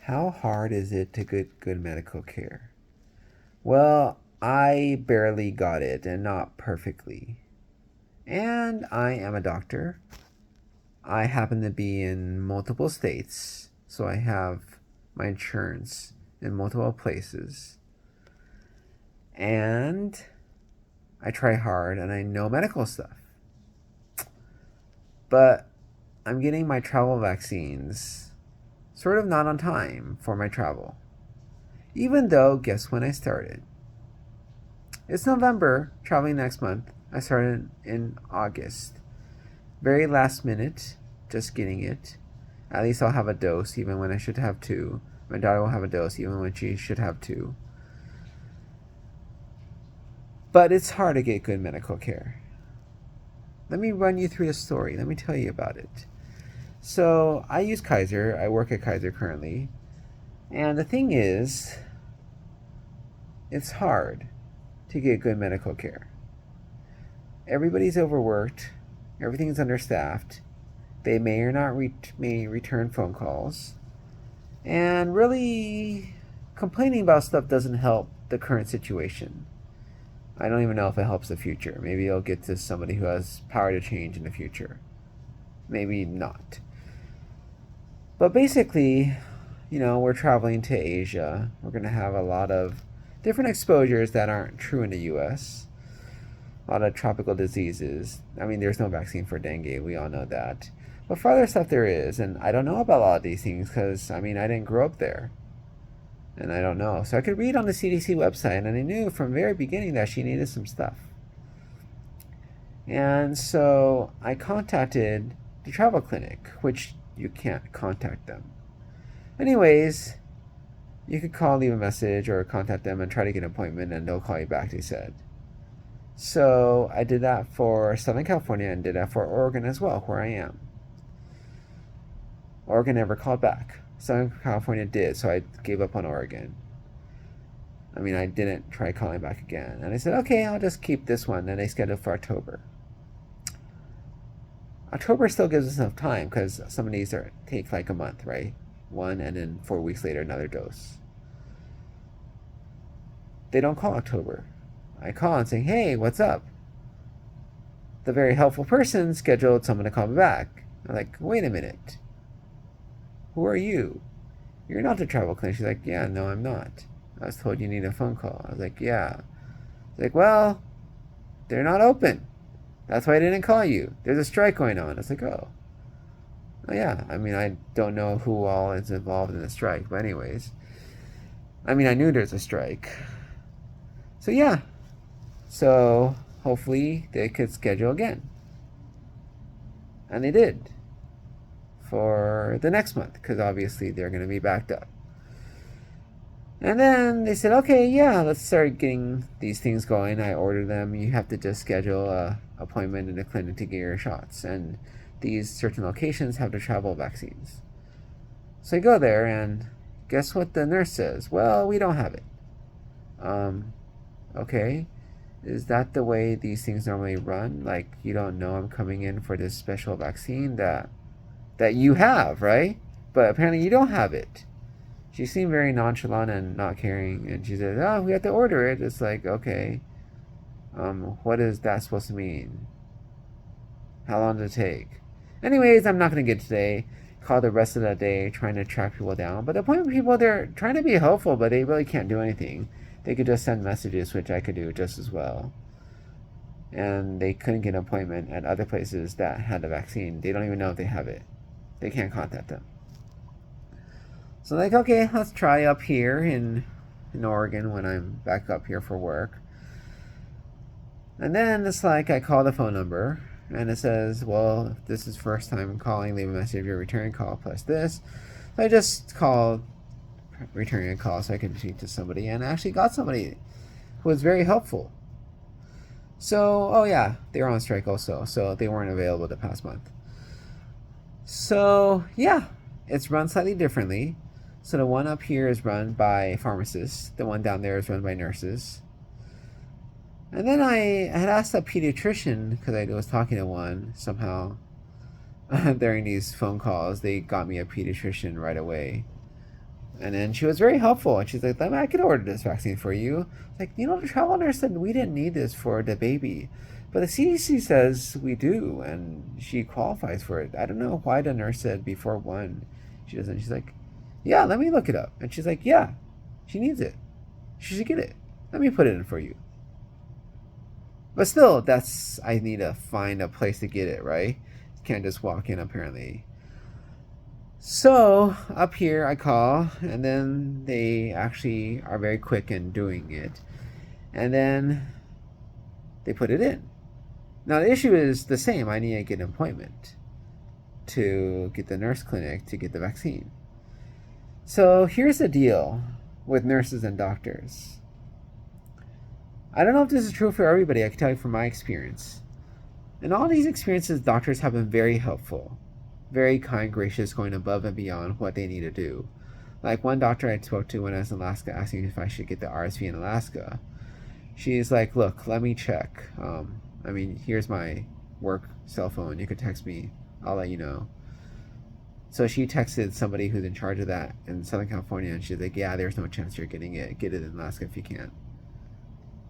How hard is it to get good medical care? Well, I barely got it and not perfectly. And I am a doctor. I happen to be in multiple states, so I have my insurance in multiple places. And I try hard and I know medical stuff. But I'm getting my travel vaccines sort of not on time for my travel. Even though, guess when I started? It's November, traveling next month. I started in August. Very last minute, just getting it. At least I'll have a dose even when I should have two. My daughter will have a dose even when she should have two. But it's hard to get good medical care. Let me run you through the story. Let me tell you about it. So I use Kaiser. I work at Kaiser currently. And the thing is, it's hard to get good medical care. Everybody's overworked. Everything's understaffed. They may or not may return phone calls. And really, complaining about stuff doesn't help the current situation. I don't even know if it helps the future. Maybe it'll get to somebody who has power to change in the future. Maybe not. But basically, we're traveling to Asia. We're going to have a lot of different exposures that aren't true in the US. A lot of tropical diseases. I mean, there's no vaccine for dengue. We all know that. But for other stuff, there is. And I don't know about a lot of these things because, I didn't grow up there. And I don't know. So I could read on the CDC website, and I knew from the very beginning that she needed some stuff. And so I contacted the travel clinic, which you can't contact them. Anyways, you could call, leave a message, or contact them and try to get an appointment, and they'll call you back, they said. So I did that for Southern California and did that for Oregon as well, where I am. Oregon never called back. Southern California did, so I gave up on Oregon. I didn't try calling back again. And I said, okay, I'll just keep this one. And they scheduled for October. October still gives us enough time because some of these take like a month, right? One, and then 4 weeks later, another dose. They don't call October. I call and say, hey, what's up? The very helpful person scheduled someone to call me back. I'm like, wait a minute. Who are you? You're not the travel clinic. She's like, yeah, no, I'm not. I was told you need a phone call. I was like, yeah. She's like, well, they're not open. That's why I didn't call you. There's a strike going on. I was like, oh yeah. I don't know who all is involved in the strike. But anyways, I knew there's a strike. So yeah. So hopefully they could schedule again. And they did. For the next month, because obviously they're going to be backed up. And then they said, okay, yeah, let's start getting these things going. I ordered them. You have to just schedule a appointment in the clinic to get your shots. And these certain locations have the travel vaccines. So I go there, and guess what the nurse says? Well, we don't have it. Okay. Is that the way these things normally run? Like, you don't know I'm coming in for this special vaccine that you have, right? But apparently you don't have it. She seemed very nonchalant and not caring, and she said, oh, we have to order it. It's like, okay, what is that supposed to mean? How long does it take? Anyways, I'm not going to get today. Call the rest of the day trying to track people down. But the point of people, they're trying to be helpful, but they really can't do anything. They could just send messages, which I could do just as well. And they couldn't get an appointment at other places that had the vaccine. They don't even know if they have it. They can't contact them. So like, okay, let's try up here in Oregon when I'm back up here for work. And then it's like I call the phone number and it says, well, if this is first time calling, leave a message of your return call plus this. So I just called returning a call so I could speak to somebody, and I actually got somebody who was very helpful. So, oh yeah, they were on strike also, so they weren't available the past month. So yeah, it's run slightly differently. So the one up here is run by pharmacists. The one down there is run by nurses. And then I had asked a pediatrician, because I was talking to one somehow during these phone calls. They got me a pediatrician right away. And then she was very helpful. And she's like, I could order this vaccine for you. Like, the travel nurse said we didn't need this for the baby. But the CDC says we do. And she qualifies for it. I don't know why the nurse said before 1 she doesn't. She's like, yeah, let me look it up. And she's like, yeah, she needs it. She should get it. Let me put it in for you. But still, I need to find a place to get it, right? Can't just walk in, apparently. So, up here, I call, and then they actually are very quick in doing it. And then they put it in. Now, the issue is the same. I need to get an appointment to get the nurse clinic to get the vaccine. So, here's the deal with nurses and doctors. I don't know if this is true for everybody. I can tell you from my experience. In all these experiences, doctors have been very helpful, very kind, gracious, going above and beyond what they need to do. Like one doctor I spoke to when I was in Alaska asking if I should get the RSV in Alaska. She's like, look, let me check. Here's my work cell phone. You can text me. I'll let you know. So she texted somebody who's in charge of that in Southern California, and she's like, yeah, there's no chance you're getting it. Get it in Alaska if you can.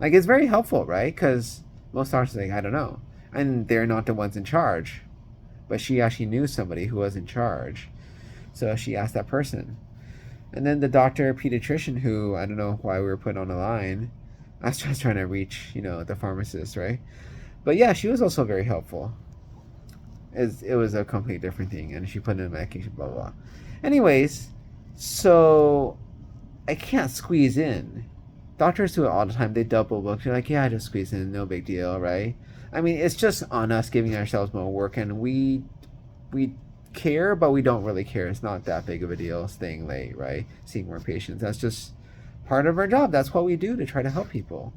Like, it's very helpful, right? Because most doctors are like, I don't know. And they're not the ones in charge. But she actually knew somebody who was in charge. So she asked that person. And then the doctor, pediatrician, who I don't know why we were put on the line. I was just trying to reach, the pharmacist, right? But yeah, she was also very helpful. It was a completely different thing. And she put in medication, blah, blah, blah. Anyways, so I can't squeeze in. Doctors do it all the time. They double book. They're like, yeah, I just squeeze in. No big deal, right? It's just on us giving ourselves more work. And we care, but we don't really care. It's not that big of a deal staying late, right? Seeing more patients. That's just part of our job. That's what we do to try to help people.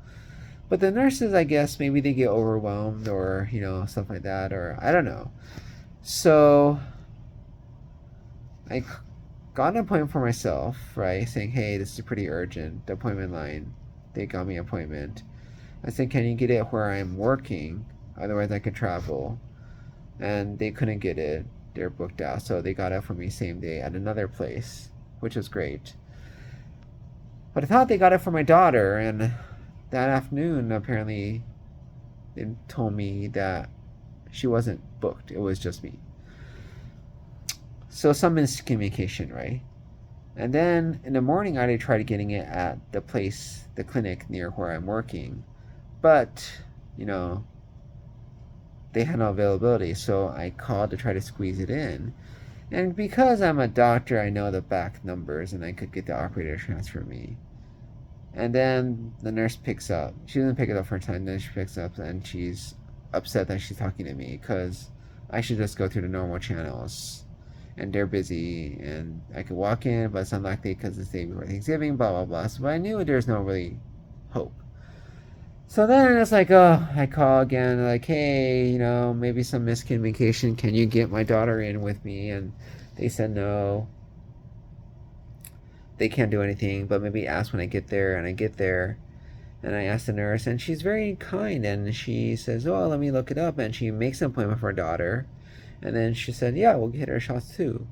But the nurses, I guess, maybe they get overwhelmed or, stuff like that. Or I don't know. So I got an appointment for myself, right? Saying, hey, this is pretty urgent. The appointment line. They got me an appointment. I said, can you get it where I'm working? Otherwise, I could travel. And they couldn't get it. They're booked out. So they got it for me same day at another place, which was great. But I thought they got it for my daughter. And that afternoon, apparently, they told me that she wasn't booked. It was just me. So some miscommunication, right? And then in the morning, I tried getting it at the clinic near where I'm working. But, they had no availability. So I called to try to squeeze it in. And because I'm a doctor, I know the back numbers and I could get the operator to transfer me. And then the nurse picks up. She doesn't pick it up for a time. Then she picks up and she's upset that she's talking to me because I should just go through the normal channels. And they're busy and I could walk in, but it's unlikely because it's the day before Thanksgiving, blah, blah, blah. So, but I knew there's no really hope. So then it's like, I call again, like, hey, maybe some miscommunication. Can you get my daughter in with me? And they said no. They can't do anything, but maybe ask when I get there. And I get there and I ask the nurse, and she's very kind. And she says, oh, let me look it up. And she makes an appointment for her daughter. And then she said, yeah, we'll get her shots too.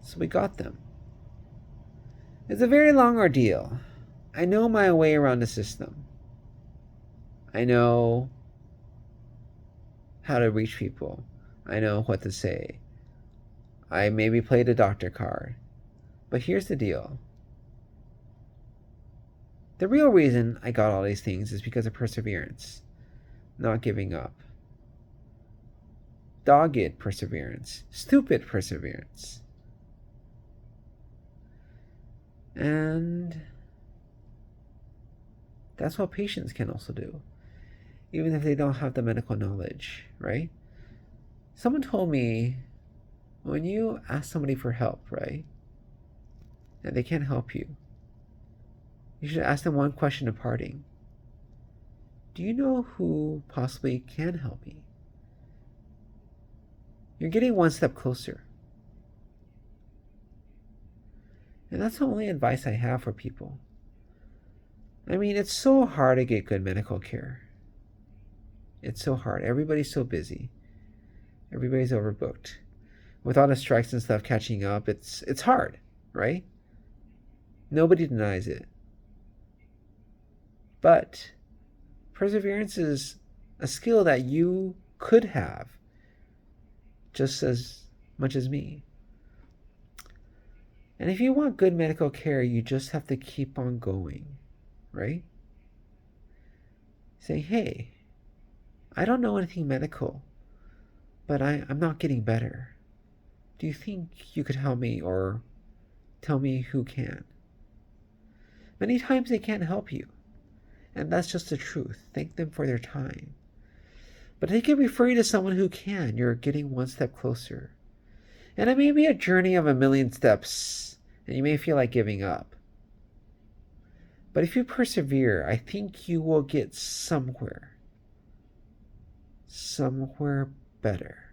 So we got them. It's a very long ordeal. I know my way around the system. I know how to reach people. I know what to say. I maybe played a doctor card. But here's the deal. The real reason I got all these things is because of perseverance. Not giving up. Dogged perseverance. Stupid perseverance. And that's what patients can also do, even if they don't have the medical knowledge, right? Someone told me, when you ask somebody for help, right, and they can't help you, you should ask them one question in parting. Do you know who possibly can help me? You're getting one step closer. And that's the only advice I have for people. It's so hard to get good medical care. It's so hard. Everybody's so busy. Everybody's overbooked. with all the strikes and stuff catching up, it's hard, right? Nobody denies it. But perseverance is a skill that you could have just as much as me. And if you want good medical care, you just have to keep on going, right? Say, hey, I don't know anything medical, but I'm not getting better. Do you think you could help me or tell me who can? Many times they can't help you, and that's just the truth. Thank them for their time. But if they can refer you to someone who can, you're getting one step closer. And it may be a journey of a million steps, and you may feel like giving up. But if you persevere, I think you will get somewhere better.